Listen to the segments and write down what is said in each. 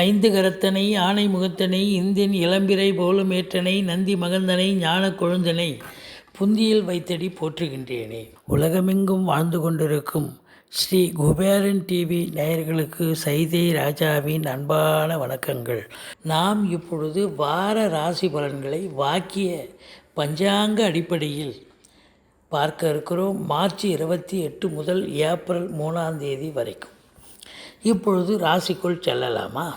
ஐந்து கரத்தனை ஆனை முகத்தனை இந்தின் இளம்பிறை போலுமேற்றனை நந்தி மகந்தனை ஞான கொழுந்தனை புந்தியில் வைத்தடி போற்றுகின்றேனே. உலகமெங்கும் வாழ்ந்து கொண்டிருக்கும் ஸ்ரீ குபேரன் டிவி நேயர்களுக்கு சைதை ராஜாவின் அன்பான வணக்கங்கள். நாம் இப்பொழுது வார ராசி பலன்களை வாக்கிய பஞ்சாங்க அடிப்படையில் பார்க்க இருக்கிறோம். மார்ச் 28 முதல் ஏப்ரல் 3 வரைக்கும். இப்பொழுது ராசிக்குள் செல்லலாமா?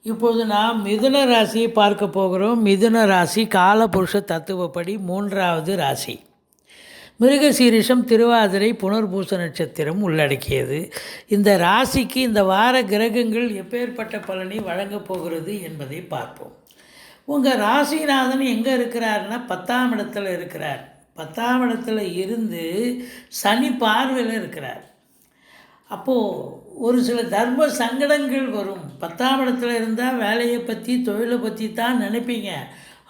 இப்பொழுது நாம் மிதுன ராசியை பார்க்க போகிறோம். மிதுன ராசி காலபுருஷ தத்துவப்படி 3வது ராசி. மிருகசீரிஷம், திருவாதிரை, புனர்பூச நட்சத்திரம் உள்ளடக்கியது. இந்த ராசிக்கு இந்த வார கிரகங்கள் எப்பேற்பட்ட பலனை வழங்கப் போகிறது என்பதை பார்ப்போம். உங்கள் ராசிநாதன் எங்கே இருக்கிறார்னா 10ஆம் இடத்துல இருக்கிறார். 10ஆம் இடத்துல இருந்து சனி பார்வையில் இருக்கிறார். அப்போது ஒரு சில தர்ம சங்கடங்கள் வரும். 10ஆம் இடத்துல இருந்தால் வேலையை பற்றி தொழிலை பற்றி தான் நினைப்பீங்க.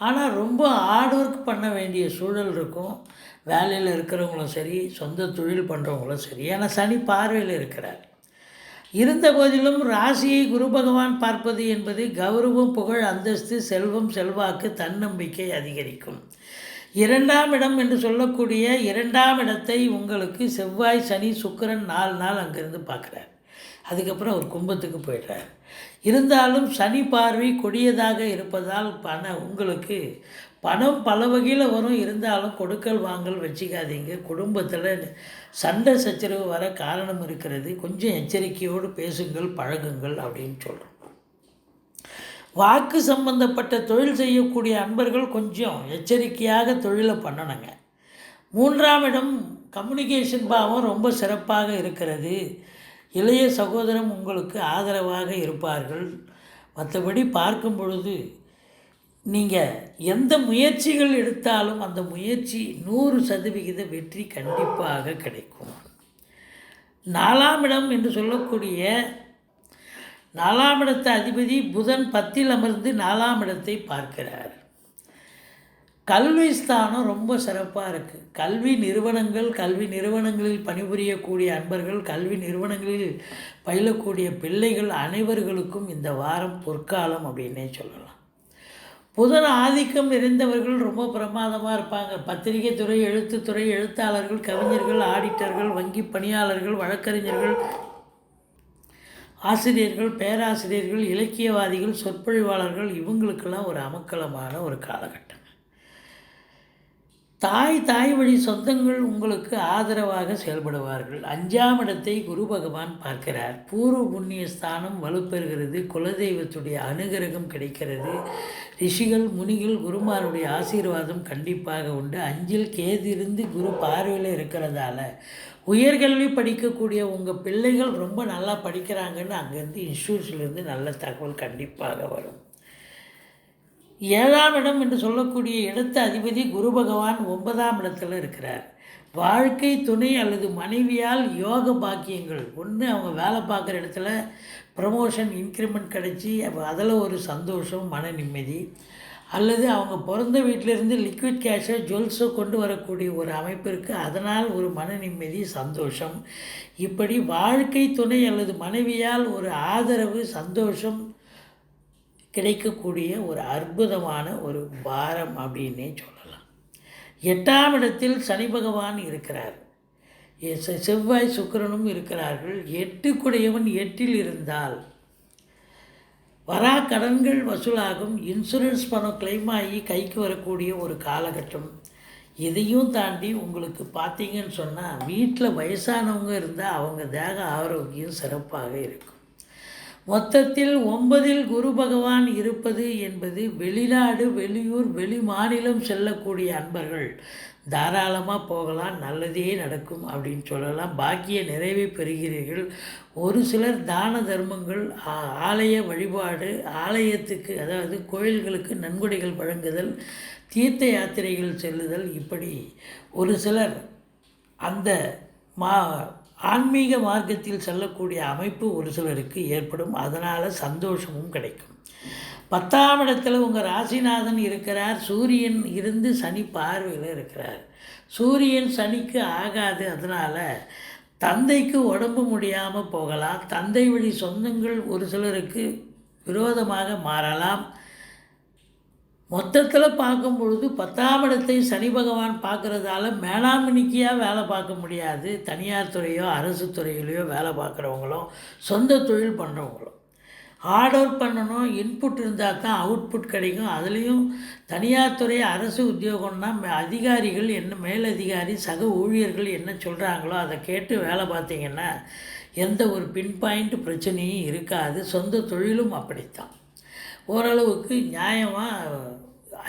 ஆனால் ரொம்ப ஹார்ட் ஒர்க் பண்ண வேண்டிய சூழல் இருக்கும். வேலையில் இருக்கிறவங்களும் சரி, சொந்த தொழில் பண்ணுறவங்களும் சரி. ஏன்னா சனி பார்வையில் இருக்கிறார். இருந்த போதிலும் ராசியை குரு பகவான் பார்ப்பது என்பது கௌரவம், புகழ், அந்தஸ்து, செல்வம், செல்வாக்கு, தன்னம்பிக்கை அதிகரிக்கும். 2ஆம் இடம் என்று சொல்லக்கூடிய 2ஆம் இடத்தை உங்களுக்கு செவ்வாய், சனி, சுக்கிரன் 4 நாள் அங்கேருந்து பார்க்குறார். அதுக்கப்புறம் அவர் கும்பத்துக்கு போய்ட்றார். இருந்தாலும் சனி பார்வை கொடியதாக இருப்பதால் உங்களுக்கு பணம் பல வகையில் வரும். இருந்தாலும் கொடுக்கல் வாங்கல் வச்சுக்காதீங்க. குடும்பத்தில் சண்டை சச்சரவு வர காரணம் இருக்கிறது. கொஞ்சம் எச்சரிக்கையோடு பேசுங்கள், பழகுங்கள் அப்படின்னு சொல்கிறோம். வாக்கு சம்பந்தப்பட்ட தொழில் செய்யக்கூடிய அன்பர்கள் கொஞ்சம் எச்சரிக்கையாக தொழிலை பண்ணணுங்க. 3ஆம் இடம் கம்யூனிகேஷன் பாவம் ரொம்ப சிறப்பாக இருக்கிறது. இளைய சகோதரம் உங்களுக்கு ஆதரவாக இருப்பார்கள். மற்றபடி பார்க்கும் பொழுது நீங்கள் எந்த முயற்சிகள் எடுத்தாலும் அந்த முயற்சி 100% வெற்றி கண்டிப்பாக கிடைக்கும். 4ஆம் இடம் என்று சொல்லக்கூடிய 4ஆம் இடத்தை அதிபதி புதன் 10ல் அமர்ந்து 4ஆம் இடத்தை பார்க்கிறார். கல்வி ஸ்தானம் ரொம்ப சிறப்பாக இருக்குது. கல்வி நிறுவனங்களில் பணிபுரியக்கூடிய அன்பர்கள், கல்வி நிறுவனங்களில் பயிலக்கூடிய பிள்ளைகள் அனைவர்களுக்கும் இந்த வாரம் பொற்காலம் அப்படின்னே சொல்லலாம். புதன் ஆதிக்கம் நிறைந்தவர்கள் ரொம்ப பிரமாதமாக இருப்பாங்க. பத்திரிகை துறை, எழுத்துத்துறை, எழுத்தாளர்கள், கவிஞர்கள், ஆடிட்டர்கள், வங்கி பணியாளர்கள், வழக்கறிஞர்கள், ஆசிரியர்கள், பேராசிரியர்கள், இலக்கியவாதிகள், சொற்பொழிவாளர்கள், இவங்களுக்கெல்லாம் ஒரு அமக்கலமான ஒரு காலகட்டம். தாய் வழி சொந்தங்கள் உங்களுக்கு ஆதரவாக செயல்படுவார்கள். 5ஆம் இடத்தை குரு பகவான் பார்க்கிறார். பூர்வ புண்ணிய ஸ்தானம் வலுப்பெறுகிறது. குலதெய்வத்துடைய அனுகிரகம் கிடைக்கிறது. ரிஷிகள், முனிகள், குருமாருடைய ஆசீர்வாதம் கண்டிப்பாக உண்டு. 5ல் கேது இருந்து குரு பார்வையில் இருக்கிறதால உயர்கல்வி படிக்கக்கூடிய உங்கள் பிள்ளைகள் ரொம்ப நல்லா படிக்கிறாங்கன்னு அங்கேருந்து இன்ஸ்டியூட்ஸ்லேருந்து நல்ல தகவல் கண்டிப்பாக வரும். 7ஆம் இடம் என்று சொல்லக்கூடிய இடத்த அதிபதி குரு பகவான் 9ஆம் இடத்துல இருக்கிறார். வாழ்க்கை துணை அல்லது மனைவியால் யோக பாக்கியங்கள். ஒன்று, அவங்க வேலை பார்க்குற இடத்துல ப்ரமோஷன், இன்க்ரிமெண்ட் கிடச்சி அதில் ஒரு சந்தோஷம், மன நிம்மதி. அல்லது அவங்க பிறந்த வீட்டிலேருந்து லிக்விட் கேஷை, ஜுவல்ஸோ கொண்டு வரக்கூடிய ஒரு அமைப்பு இருக்குது. அதனால் ஒரு மன நிம்மதி, சந்தோஷம். இப்படி வாழ்க்கை துணை அல்லது மனைவியால் ஒரு ஆதரவு, சந்தோஷம் கிடைக்கக்கூடிய ஒரு அற்புதமான ஒரு வாரம் அப்படின்னே சொல்லலாம். 8ஆம் இடத்தில் சனி பகவான் இருக்கிறார். செவ்வாய், சுக்கிரனும் இருக்கிறார்கள். 8 8ல் இருந்தால் வரா கடன்கள் வசூலாகும். இன்சூரன்ஸ் பணம் கிளைம் ஆகி கைக்கு வரக்கூடிய ஒரு காலகட்டம். இதையும் தாண்டி உங்களுக்கு பார்த்தீங்கன்னு சொன்னால் வீட்டில் வயசானவங்க இருந்தால் அவங்க தேக ஆரோக்கியம் சிறப்பாக இருக்கும். மொத்தத்தில் 9ல் குரு பகவான் இருப்பது என்பது வெளிநாடு, வெளியூர், வெளி மாநிலம் செல்லக்கூடிய அன்பர்கள் தாராளமாக போகலாம், நல்லதே நடக்கும் அப்படின்னு சொல்லலாம். பாக்கிய நிறைவை பெறுகிறீர்கள். ஒரு சிலர் தான தர்மங்கள், ஆலய வழிபாடு, ஆலயத்துக்கு அதாவது கோயில்களுக்கு நன்கொடைகள் வழங்குதல், தீர்த்த யாத்திரைகள் செல்லுதல், இப்படி ஒரு சிலர் அந்த ஆன்மீக மார்க்கத்தில் செல்லக்கூடிய அமைப்பு ஒரு சிலருக்கு ஏற்படும். அதனால் சந்தோஷமும் கிடைக்கும். 10ஆம் இடத்துல உங்கள் ராசிநாதன் இருக்கிறார். சூரியன் இருந்து சனி பார்வையில் இருக்கிறார். சூரியன் சனிக்கு ஆகாது. அதனால் தந்தைக்கு உடம்பு முடியாமல் போகலாம். தந்தை வழி சொந்தங்கள் ஒரு சிலருக்கு விரோதமாக மாறலாம். மொத்தத்தில் பார்க்கும் பொழுது 10ஆம் இடத்தை சனி பகவான் பார்க்குறதால மேலாண்மைக்கியாக வேலை பார்க்க முடியாது. தனியார் துறையோ அரசு துறையிலையோ வேலை பார்க்குறவங்களும் சொந்த தொழில் பண்ணுறவங்களும் ஹார்ட் ஒர்க் பண்ணணும். இன்புட் இருந்தால் தான் அவுட்புட் கிடைக்கும். அதுலேயும் தனியார் துறை அரசு உத்தியோகம்னா அதிகாரிகள் என்ன, மேலதிகாரி சக ஊழியர்கள் என்ன சொல்கிறாங்களோ அதை கேட்டு வேலை பார்த்திங்கன்னா எந்த ஒரு பின் பாயிண்ட் பிரச்சனையும் இருக்காது. சொந்த தொழிலும் அப்படித்தான். ஓரளவுக்கு நியாயமாக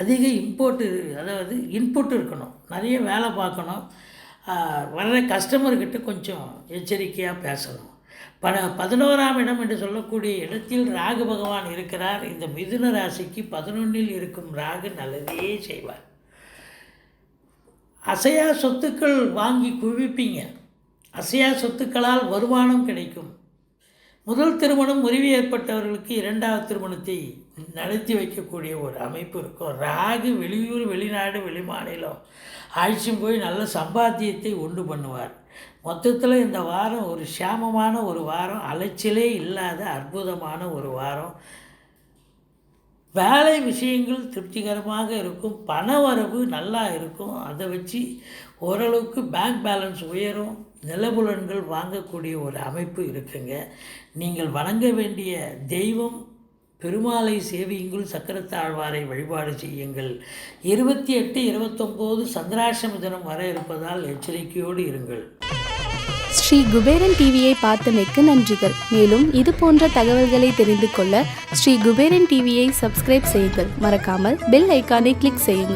அதிக அதாவது இன்புட் இருக்கணும். நிறைய வேலை பார்க்கணும். வர்ற கஸ்டமர்கிட்ட கொஞ்சம் எச்சரிக்கையாக பேசணும். 11ஆம் இடம் என்று சொல்லக்கூடிய இடத்தில் ராகு பகவான் இருக்கிறார். இந்த மிதுன ராசிக்கு 11இல் இருக்கும் ராகு நல்லதே செய்வார். அசையா சொத்துக்கள் வாங்கி குவிப்பீங்க. அசையா சொத்துக்களால் வருமானம் கிடைக்கும். முதல் திருமணம் முறிவு ஏற்பட்டவர்களுக்கு 2வது திருமணத்தை நடத்தி வைக்கக்கூடிய ஒரு அமைப்பு இருக்கும். ராகு வெளியூர், வெளிநாடு, வெளிமாநிலம் ஆட்சியும் போய் நல்ல சம்பாத்தியத்தை உண்டு பண்ணுவார். மொத்தத்தில் இந்த வாரம் ஒரு க்ஷேமமான ஒரு வாரம், அலைச்சலே இல்லாத அற்புதமான ஒரு வாரம். வேலை விஷயங்கள் திருப்திகரமாக இருக்கும். பண வரவு நல்லா இருக்கும். அதை வச்சு ஓரளவுக்கு பேங்க் பேலன்ஸ் உயரும். நிலபுலன்கள் வாங்கக்கூடிய ஒரு அமைப்பு இருக்குங்க. நீங்கள் வணங்க வேண்டிய தெய்வம் பெருமாளை சேவியுங்கள். சக்கரத்தாழ்வாரை வழிபாடு செய்யுங்கள். 28, 29 சந்திராஷ்டம தினம் வர இருப்பதால் எச்சரிக்கையோடு இருங்கள். ஸ்ரீ குபேரன் டிவியை பார்த்தமைக்கு நன்றிகள். மேலும் இது போன்ற தகவல்களை தெரிந்து கொள்ள ஸ்ரீ குபேரன் டிவியை சப்ஸ்கிரைப் செய்யுங்கள். மறக்காமல் பெல் ஐக்கானை கிளிக் செய்யுங்கள்.